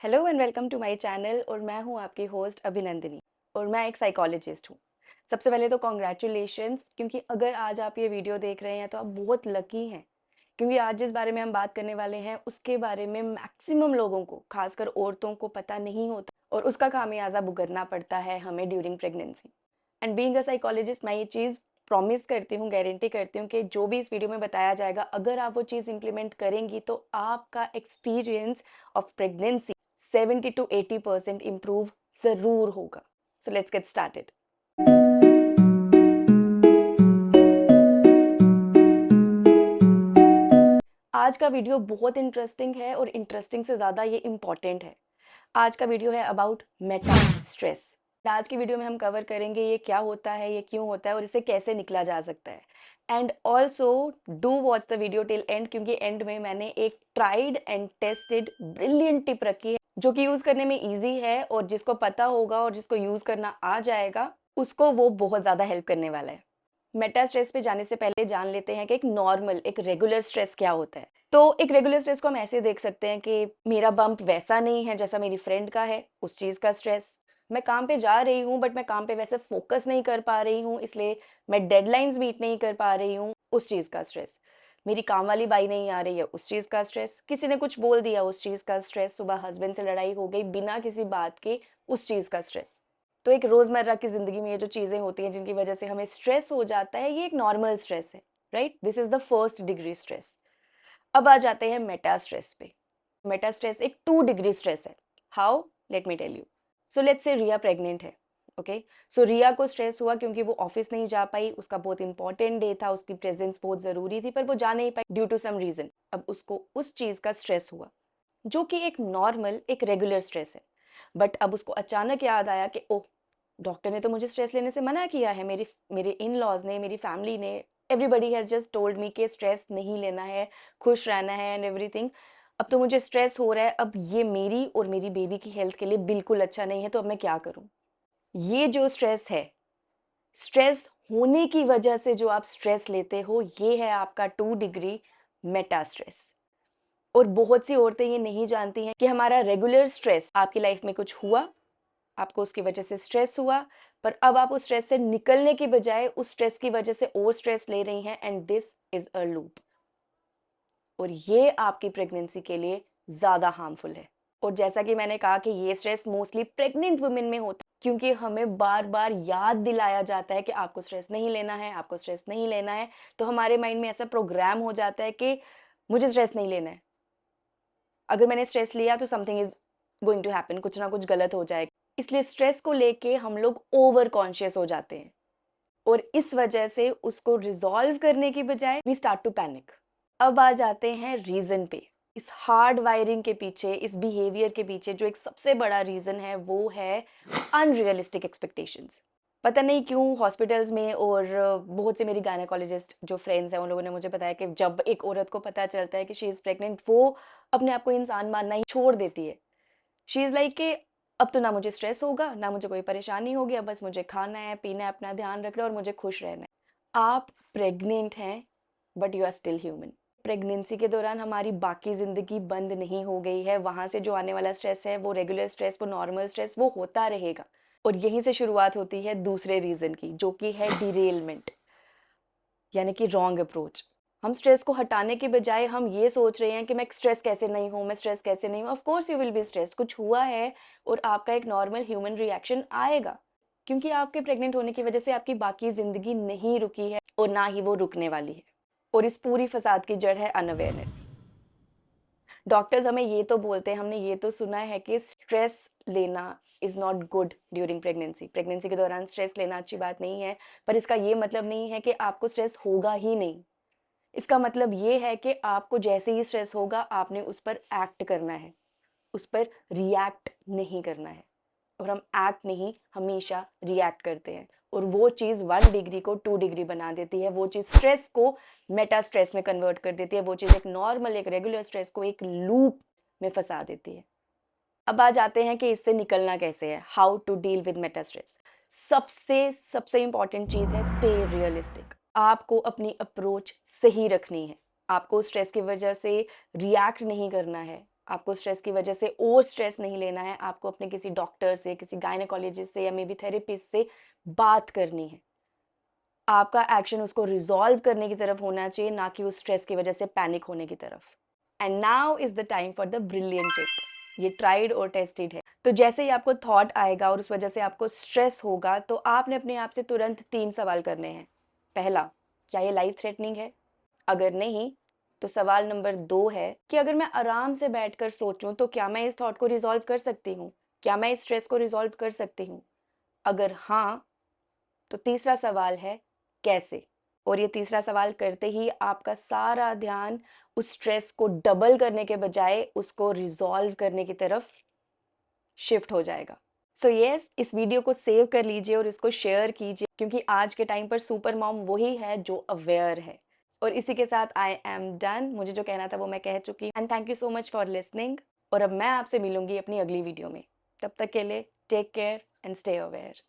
Hello and welcome to my channel और मैं हूं आपकी होस्ट अभिनंदिनी और मैं एक साइकोलॉजिस्ट हूं। सबसे पहले तो कॉन्ग्रेचुलेशंस, क्योंकि अगर आज आप ये वीडियो देख रहे हैं तो आप बहुत लकी हैं, क्योंकि आज जिस बारे में हम बात करने वाले हैं उसके बारे में मैक्सिमम लोगों को, खासकर औरतों को, पता नहीं होता और उसका खामियाजा भुगतना पड़ता है हमें during pregnancy. And being a psychologist, मैं ये चीज़ प्रॉमिस करती हूँ, गारंटी करती हूँ कि जो भी इस वीडियो में बताया जाएगा, अगर आप वो चीज़ इंप्लीमेंट करेंगी तो आपका experience of pregnancy 70 to 80% improve ज़रूर होगा। So let's get started. आज का वीडियो बहुत इंटरेस्टिंग है और इंटरेस्टिंग से ज़्यादा ये इम्पॉर्टेंट है। आज का वीडियो है अबाउट मेटा स्ट्रेस। आज की वीडियो में हम कवर करेंगे ये क्या होता है, ये क्यों होता है और इसे कैसे निकला जा सकता है। And also do watch the video till and, क्योंकि एंड में मैंने एक tried and tested brilliant tip रखी है जो कि यूज़ करने में ईजी है और जिसको पता होगा और जिसको यूज़ करना आ जाएगा उसको वो बहुत ज़्यादा हेल्प करने वाला है। मेटा स्ट्रेस पे जाने से पहले जान लेते हैं कि एक नॉर्मल, एक रेगुलर स्ट्रेस क्या होता है। तो एक रेगुलर स्ट्रेस को हम ऐसे देख सकते हैं कि मेरा बम्प वैसा नहीं है जैसा मेरी फ्रेंड का है, उस चीज़ का स्ट्रेस। मैं काम पे जा रही हूँ बट मैं काम पे वैसे फोकस नहीं कर पा रही हूँ, इसलिए मैं डेडलाइंस मीट नहीं कर पा रही हूँ, उस चीज़ का स्ट्रेस। मेरी काम वाली बाई नहीं आ रही है, उस चीज़ का स्ट्रेस। किसी ने कुछ बोल दिया, उस चीज़ का स्ट्रेस। सुबह हस्बैंड से लड़ाई हो गई बिना किसी बात के, उस चीज़ का स्ट्रेस। तो एक रोज़मर्रा की ज़िंदगी में ये जो चीज़ें होती हैं जिनकी वजह से हमें स्ट्रेस हो जाता है, ये एक नॉर्मल स्ट्रेस है, right? This is the first degree stress. अब आ जाते हैं मेटा स्ट्रेस पे। मेटा स्ट्रेस एक 2 डिग्री स्ट्रेस है। How? Let me tell you. So let's say Riya pregnant है, ओके? सो रिया को स्ट्रेस हुआ क्योंकि वो ऑफिस नहीं जा पाई, उसका बहुत इंपॉर्टेंट डे था, उसकी प्रेजेंस बहुत ज़रूरी थी, पर वो जा नहीं पाई ड्यू टू सम रीज़न। अब उसको उस चीज़ का स्ट्रेस हुआ, जो कि एक नॉर्मल, एक रेगुलर स्ट्रेस है। बट अब उसको अचानक याद आया कि ओह! डॉक्टर ने तो मुझे स्ट्रेस लेने से मना किया है, मेरे इन-लॉज़ ने, मेरी फैमिली ने, everybody has just told me कि स्ट्रेस नहीं लेना है, खुश रहना है एंड एवरीथिंग। अब तो मुझे स्ट्रेस हो रहा है, अब ये मेरी और मेरी बेबी की हेल्थ के लिए बिल्कुल अच्छा नहीं है, तो अब मैं क्या करूँ? ये जो स्ट्रेस है, स्ट्रेस होने की वजह से जो आप स्ट्रेस लेते हो, ये है आपका 2 डिग्री मेटा स्ट्रेस। और बहुत सी औरतें ये नहीं जानती हैं कि हमारा रेगुलर स्ट्रेस, आपकी लाइफ में कुछ हुआ, आपको उसकी वजह से स्ट्रेस हुआ, पर अब आप उस स्ट्रेस से निकलने की बजाय उस स्ट्रेस की वजह से और स्ट्रेस ले रही हैं and this is a loop. और ये आपकी प्रेगनेंसी के लिए ज़्यादा हार्मफुल है। और जैसा कि मैंने कहा कि ये स्ट्रेस मोस्टली प्रेग्नेंट वुमेन में होता है, क्योंकि हमें बार-बार याद दिलाया जाता है कि आपको स्ट्रेस नहीं लेना है, आपको स्ट्रेस नहीं लेना है। तो हमारे माइंड में ऐसा प्रोग्राम हो जाता है कि मुझे स्ट्रेस नहीं लेना है। अगर मैंने स्ट्रेस लिया तो something is going to happen, कुछ ना कुछ गलत हो जाएगा। इसलिए स्ट्रेस को लेके हम लोग ओवर कॉन्शियस हो जाते हैं और इस वजह से उसको रिज़ॉल्व करने की बजाय वी स्टार्ट टू पैनिक। अब आ जाते हैं रीज़न पे। इस हार्ड वायरिंग के पीछे, इस बिहेवियर के पीछे जो एक सबसे बड़ा रीज़न है वो है अनरियलिस्टिक एक्सपेक्टेशंस। पता नहीं क्यों हॉस्पिटल्स में और बहुत से मेरी गायनेकोलॉजिस्ट जो फ्रेंड्स हैं उन लोगों ने मुझे बताया कि जब एक औरत को पता चलता है कि शी इज़ प्रेग्नेंट, वो अपने आप को इंसान मानना ही छोड़ देती है। शी इज़ लाइक कि अब तो ना मुझे स्ट्रेस होगा, ना मुझे कोई परेशानी होगी, अब बस मुझे खाना है, पीना है, अपना ध्यान रखना है और मुझे खुश रहना है। आप प्रेग्नेंट हैं but you are still human. Pregnancy के दौरान हमारी बाकी ज़िंदगी बंद नहीं हो गई है, वहाँ से जो आने वाला स्ट्रेस है, वो रेगुलर स्ट्रेस, वो नॉर्मल स्ट्रेस, वो होता रहेगा। और यहीं से शुरुआत होती है दूसरे रीज़न की, जो कि है डिरेलमेंट, यानी कि रॉन्ग अप्रोच। हम स्ट्रेस को हटाने के बजाय हम ये सोच रहे हैं कि मैं स्ट्रेस कैसे नहीं हूँ, मैं स्ट्रेस कैसे नहीं हूँ। Of course you will be stressed, कुछ हुआ है और आपका एक नॉर्मल ह्यूमन रिएक्शन आएगा, क्योंकि आपके प्रेग्नेंट होने की वजह से आपकी बाकी ज़िंदगी नहीं रुकी है और ना ही वो रुकने वाली है। और इस पूरी फसाद की जड़ है अनअवेयरनेस। डॉक्टर्स हमें ये तो बोलते हैं, हमने ये तो सुना है कि स्ट्रेस लेना is not good during pregnancy. Pregnancy के दौरान स्ट्रेस लेना अच्छी बात नहीं है, पर इसका ये मतलब नहीं है कि आपको स्ट्रेस होगा ही नहीं। इसका मतलब ये है कि आपको जैसे ही स्ट्रेस होगा, आपने उस पर एक्ट करना है, उस पर रिएक्ट नहीं करना है। और हम एक्ट नहीं, हमेशा रिएक्ट करते हैं और वो चीज़ 1 डिग्री को 2 डिग्री बना देती है। वो चीज़ स्ट्रेस को मेटा स्ट्रेस में कन्वर्ट कर देती है। वो चीज़ एक नॉर्मल, एक रेगुलर स्ट्रेस को एक लूप में फंसा देती है। अब आ जाते हैं कि इससे निकलना कैसे है, how to deal with meta stress. सबसे सबसे इंपॉर्टेंट चीज़ है स्टे रियलिस्टिक। आपको अपनी अप्रोच सही रखनी है। आपको स्ट्रेस की वजह से रिएक्ट नहीं करना है। आपको स्ट्रेस की वजह से और स्ट्रेस नहीं लेना है, आपको अपने किसी डॉक्टर से, किसी गायनेकोलॉजिस्ट से या मे बी थेरेपिस्ट से बात करनी है। आपका एक्शन उसको रिज़ॉल्व करने की तरफ होना चाहिए, ना कि उस स्ट्रेस की वजह से पैनिक होने की तरफ। And now is the time for the brilliant tip. ये ट्राइड और टेस्टेड है। तो जैसे ही आपको थॉट आएगा और उस वजह से आपको स्ट्रेस होगा, तो आपने अपने आप से तुरंत 3 सवाल करने हैं। पहला, क्या ये लाइफ थ्रेटनिंग है? अगर नहीं, तो सवाल नंबर 2 है कि अगर मैं आराम से बैठकर सोचूँ, तो क्या मैं इस थॉट को रिज़ॉल्व कर सकती हूँ? क्या मैं इस स्ट्रेस को रिज़ॉल्व कर सकती हूँ? अगर हाँ, तो तीसरा सवाल है कैसे? और ये तीसरा सवाल करते ही आपका सारा ध्यान उस स्ट्रेस को डबल करने के बजाय उसको रिज़ॉल्व करने की तरफ शिफ्ट हो जाएगा। सो येस, इस वीडियो को सेव कर लीजिए और इसको शेयर कीजिए, क्योंकि आज के टाइम पर सुपर मॉम वही है जो अवेयर है। और इसी के साथ आई एम डन। मुझे जो कहना था वो मैं कह चुकी and thank you so much for listening. और अब मैं आपसे मिलूंगी अपनी अगली वीडियो में। तब तक के लिए take care and stay aware.